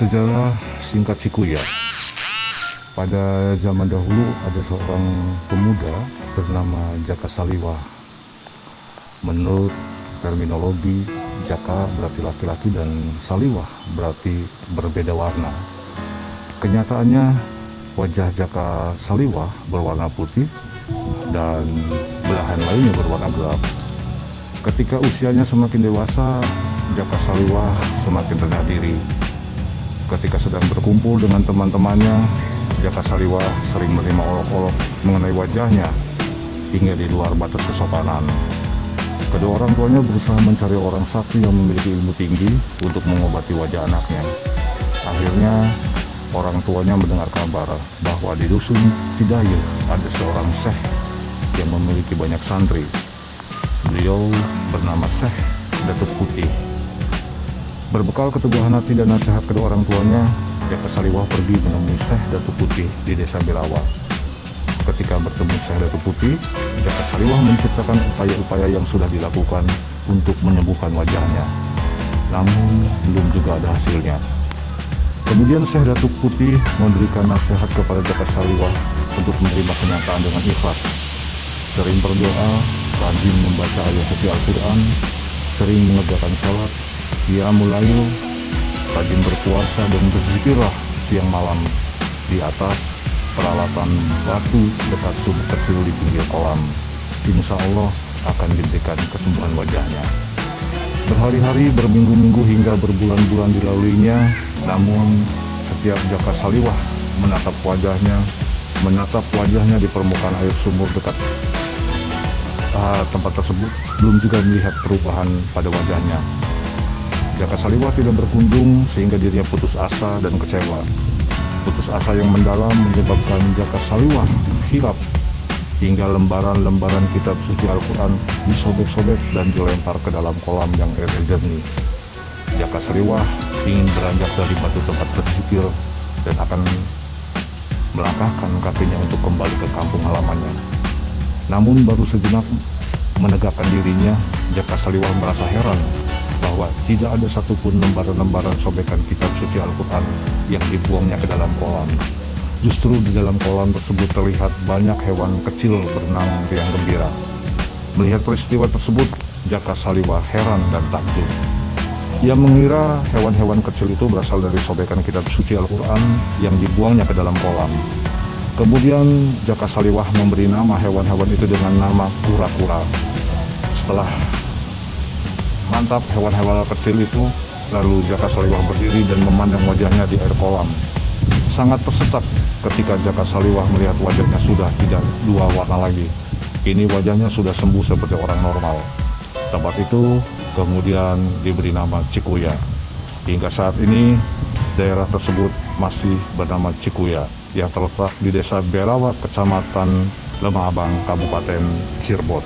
Sejarah singkat Cikuya. Pada zaman dahulu ada seorang pemuda bernama Jaka Saliwah. Menurut terminologi, Jaka berarti laki-laki dan Saliwah berarti berbeda warna. Kenyataannya wajah Jaka Saliwah berwarna putih dan belahan lainnya berwarna gelap. Ketika usianya semakin dewasa, Jaka Saliwah semakin rendah diri. Ketika sedang berkumpul dengan teman-temannya, Jaka Saliwah sering menerima olok-olok mengenai wajahnya hingga di luar batas kesopanan. Kedua orang tuanya berusaha mencari orang sakti yang memiliki ilmu tinggi untuk mengobati wajah anaknya. Akhirnya, orang tuanya mendengar kabar bahwa di dusun Cidayuh ada seorang syekh yang memiliki banyak santri. Beliau bernama Syekh Datuk Putih. Berbekal keteguhan hati dan nasihat kedua orang tuanya, Jaka Saliwah pergi menemui Syekh Datuk Putih di desa Belawa. Ketika bertemu Syekh Datuk Putih, Jaka Saliwah menceritakan upaya-upaya yang sudah dilakukan untuk menyembuhkan wajahnya. Namun, belum juga ada hasilnya. Kemudian Syekh Datuk Putih memberikan nasihat kepada Jaka Saliwah untuk menerima kenyataan dengan ikhlas. Sering berdoa, rajin membaca ayat suci Al-Quran, sering mengerjakan sholat, mulai rajin berpuasa dan berzikirlah siang malam di atas peralatan batu dekat sumur kecil di pinggir kolam. Insya Allah akan diberikan kesembuhan wajahnya. Berhari-hari, berminggu-minggu hingga berbulan-bulan dilaluinya, namun setiap Jaka Saliwah menatap wajahnya di permukaan air sumur dekat tempat tersebut, belum juga melihat perubahan pada wajahnya. Jaka Saliwah tidak berkunjung sehingga dirinya putus asa dan kecewa. Putus asa yang mendalam menyebabkan Jaka Saliwah hilap hingga lembaran-lembaran kitab suci Al-Quran disobek-sobek dan dilempar ke dalam kolam yang airnya jernih. Jaka Saliwah ingin beranjak dari batu tempat berzikir dan akan melangkahkan kakinya untuk kembali ke kampung halamannya. Namun baru sejenak menegakkan dirinya, Jaka Saliwah merasa heran bahwa tidak ada satupun lembaran-lembaran sobekan kitab suci Al-Quran yang dibuangnya ke dalam kolam. Justru di dalam kolam tersebut terlihat banyak hewan kecil berenang riang gembira. Melihat peristiwa tersebut, Jaka Saliwah heran dan takjub. Ia mengira hewan-hewan kecil itu berasal dari sobekan kitab suci Al-Quran yang dibuangnya ke dalam kolam. Kemudian Jaka Saliwah memberi nama hewan-hewan itu dengan nama kura-kura. Setelah mantap hewan-hewan kecil itu, lalu Jaka Saliwah berdiri dan memandang wajahnya di air kolam. Sangat tersetak ketika Jaka Saliwah melihat wajahnya sudah tidak dua warna lagi. Kini wajahnya sudah sembuh seperti orang normal. Tempat itu kemudian diberi nama Cikuya. Hingga saat ini daerah tersebut masih bernama Cikuya yang terletak di desa Belawa, Kecamatan Lemah Abang, Kabupaten Cirebon.